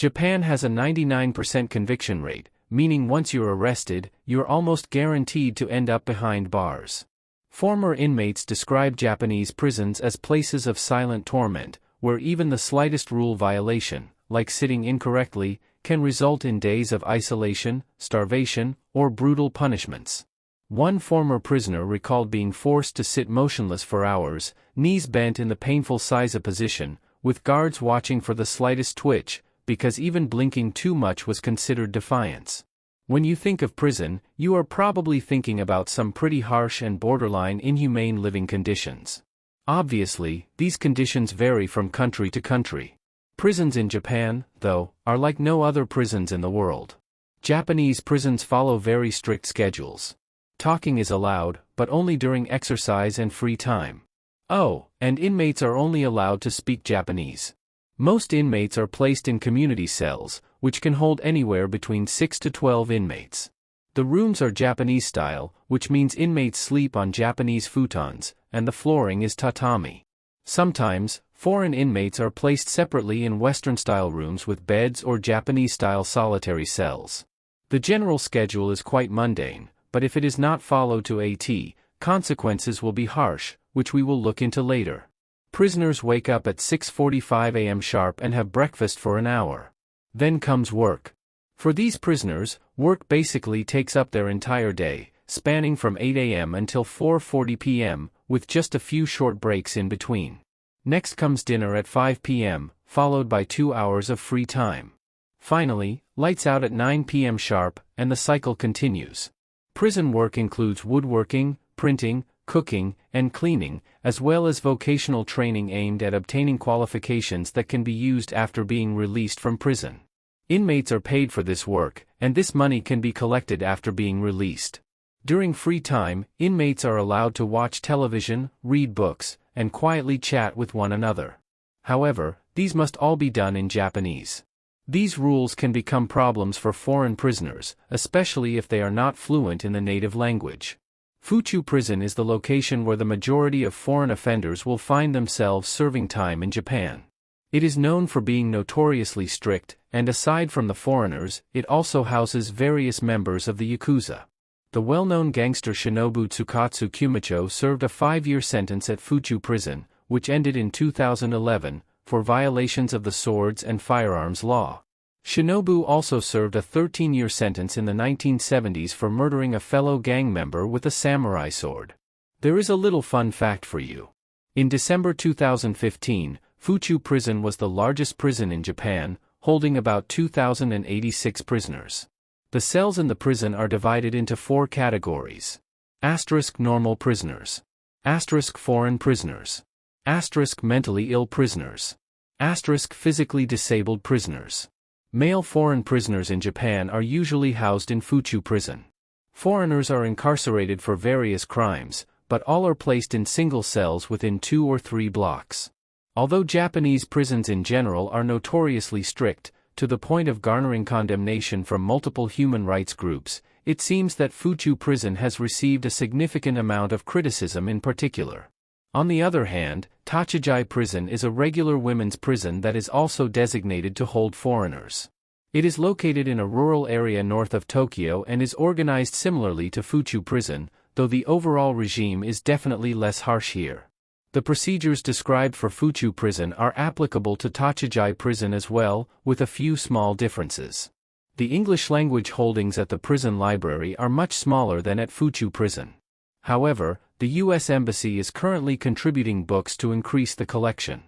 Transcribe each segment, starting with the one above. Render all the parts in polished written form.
Japan has a 99% conviction rate, meaning once you're arrested, you're almost guaranteed to end up behind bars. Former inmates describe Japanese prisons as places of silent torment, where even the slightest rule violation, like sitting incorrectly, can result in days of isolation, starvation, or brutal punishments. One former prisoner recalled being forced to sit motionless for hours, knees bent in the painful seiza position, with guards watching for the slightest twitch, because even blinking too much was considered defiance. When you think of prison, you are probably thinking about some pretty harsh and borderline inhumane living conditions. Obviously, these conditions vary from country to country. Prisons in Japan, though, are like no other prisons in the world. Japanese prisons follow very strict schedules. Talking is allowed, but only during exercise and free time. Oh, and inmates are only allowed to speak Japanese. Most inmates are placed in community cells, which can hold anywhere between 6 to 12 inmates. The rooms are Japanese style, which means inmates sleep on Japanese futons, and the flooring is tatami. Sometimes, foreign inmates are placed separately in Western-style rooms with beds or Japanese-style solitary cells. The general schedule is quite mundane, but if it is not followed to a.t., consequences will be harsh, which we will look into later. Prisoners wake up at 6:45 a.m. sharp and have breakfast for an hour. Then comes work. For these prisoners, work basically takes up their entire day, spanning from 8 a.m. until 4:40 p.m., with just a few short breaks in between. Next comes dinner at 5 p.m., followed by 2 hours of free time. Finally, lights out at 9 p.m. sharp, and the cycle continues. Prison work includes woodworking, printing, cooking, and cleaning, as well as vocational training aimed at obtaining qualifications that can be used after being released from prison. Inmates are paid for this work, and this money can be collected after being released. During free time, inmates are allowed to watch television, read books, and quietly chat with one another. However, these must all be done in Japanese. These rules can become problems for foreign prisoners, especially if they are not fluent in the native language. Fuchu Prison is the location where the majority of foreign offenders will find themselves serving time in Japan. It is known for being notoriously strict, and aside from the foreigners, it also houses various members of the Yakuza. The well-known gangster Shinobu Tsukatsu Kumicho served a 5-year sentence at Fuchu Prison, which ended in 2011, for violations of the swords and firearms law. Shinobu also served a 13-year sentence in the 1970s for murdering a fellow gang member with a samurai sword. There is a little fun fact for you. In December 2015, Fuchu Prison was the largest prison in Japan, holding about 2,086 prisoners. The cells in the prison are divided into 4 categories. * normal prisoners. * foreign prisoners. * mentally ill prisoners. * physically disabled prisoners. Male foreign prisoners in Japan are usually housed in Fuchu Prison. Foreigners are incarcerated for various crimes, but all are placed in single cells within 2 or 3 blocks. Although Japanese prisons in general are notoriously strict, to the point of garnering condemnation from multiple human rights groups, it seems that Fuchu Prison has received a significant amount of criticism in particular. On the other hand, Tachijai Prison is a regular women's prison that is also designated to hold foreigners. It is located in a rural area north of Tokyo and is organized similarly to Fuchu Prison, though the overall regime is definitely less harsh here. The procedures described for Fuchu Prison are applicable to Tachijai Prison as well, with a few small differences. The English language holdings at the prison library are much smaller than at Fuchu Prison. However, the U.S. Embassy is currently contributing books to increase the collection.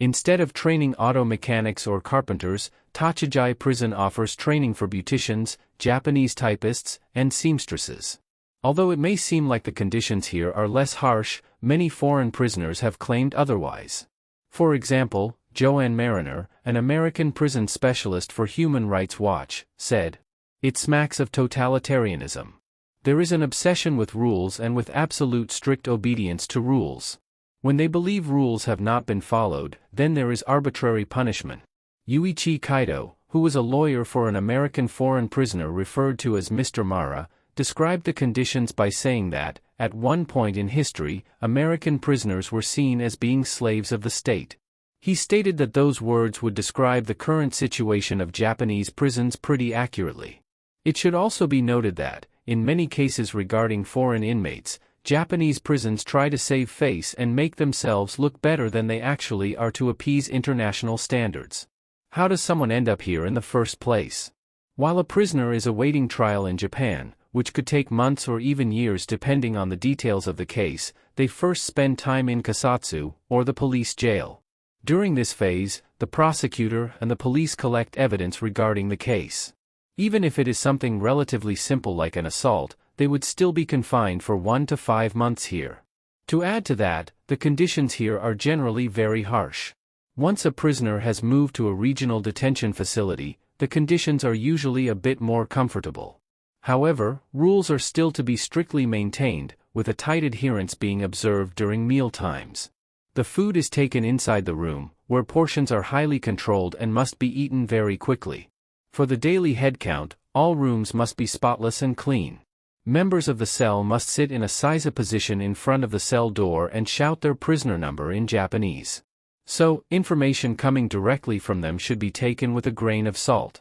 Instead of training auto mechanics or carpenters, Tachijai Prison offers training for beauticians, Japanese typists, and seamstresses. Although it may seem like the conditions here are less harsh, many foreign prisoners have claimed otherwise. For example, Joanne Mariner, an American prison specialist for Human Rights Watch, said, "It smacks of totalitarianism. There is an obsession with rules and with absolute strict obedience to rules. When they believe rules have not been followed, then there is arbitrary punishment." Yuichi Kaito, who was a lawyer for an American foreign prisoner referred to as Mr. Mara, described the conditions by saying that, at one point in history, American prisoners were seen as being slaves of the state. He stated that those words would describe the current situation of Japanese prisons pretty accurately. It should also be noted that, in many cases regarding foreign inmates, Japanese prisons try to save face and make themselves look better than they actually are to appease international standards. How does someone end up here in the first place? While a prisoner is awaiting trial in Japan, which could take months or even years depending on the details of the case, they first spend time in kasatsu, or the police jail. During this phase, the prosecutor and the police collect evidence regarding the case. Even if it is something relatively simple like an assault, they would still be confined for 1 to 5 months here. To add to that, the conditions here are generally very harsh. Once a prisoner has moved to a regional detention facility, the conditions are usually a bit more comfortable. However, rules are still to be strictly maintained, with a tight adherence being observed during meal times. The food is taken inside the room, where portions are highly controlled and must be eaten very quickly. For the daily head count, all rooms must be spotless and clean. Members of the cell must sit in a seiza position in front of the cell door and shout their prisoner number in Japanese. So, information coming directly from them should be taken with a grain of salt.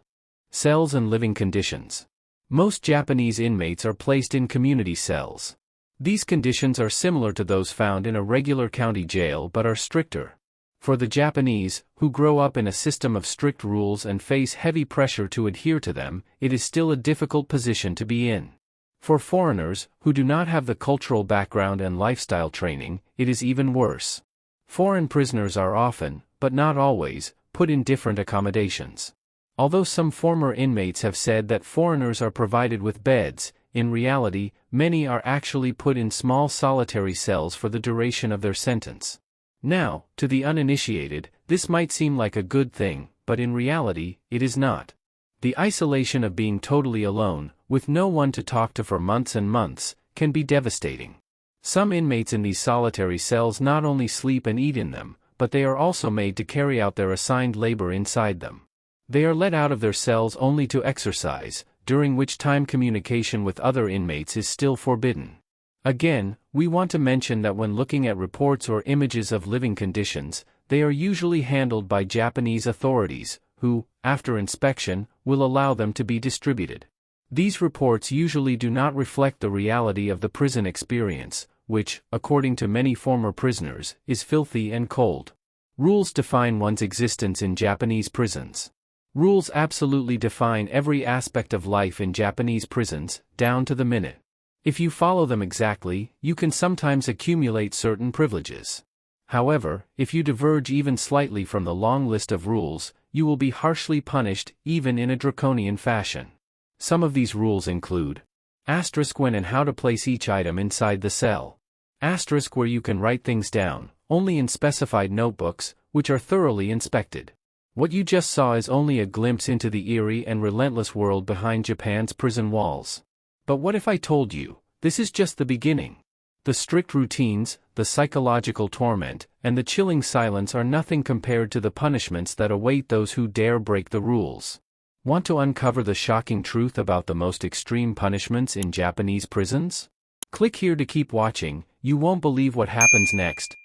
Cells and living conditions. Most Japanese inmates are placed in community cells. These conditions are similar to those found in a regular county jail but are stricter. For the Japanese, who grow up in a system of strict rules and face heavy pressure to adhere to them, it is still a difficult position to be in. For foreigners, who do not have the cultural background and lifestyle training, it is even worse. Foreign prisoners are often, but not always, put in different accommodations. Although some former inmates have said that foreigners are provided with beds, in reality, many are actually put in small solitary cells for the duration of their sentence. Now, to the uninitiated, this might seem like a good thing, but in reality, it is not. The isolation of being totally alone, with no one to talk to for months and months, can be devastating. Some inmates in these solitary cells not only sleep and eat in them, but they are also made to carry out their assigned labor inside them. They are let out of their cells only to exercise, during which time communication with other inmates is still forbidden. Again, we want to mention that when looking at reports or images of living conditions, they are usually handled by Japanese authorities, who, after inspection, will allow them to be distributed. These reports usually do not reflect the reality of the prison experience, which, according to many former prisoners, is filthy and cold. Rules define one's existence in Japanese prisons. Rules absolutely define every aspect of life in Japanese prisons, down to the minute. If you follow them exactly, you can sometimes accumulate certain privileges. However, if you diverge even slightly from the long list of rules, you will be harshly punished, even in a draconian fashion. Some of these rules include: when and how to place each item inside the cell. Where you can write things down, only in specified notebooks, which are thoroughly inspected. What you just saw is only a glimpse into the eerie and relentless world behind Japan's prison walls. But what if I told you, this is just the beginning? The strict routines, the psychological torment, and the chilling silence are nothing compared to the punishments that await those who dare break the rules. Want to uncover the shocking truth about the most extreme punishments in Japanese prisons? Click here to keep watching. You won't believe what happens next.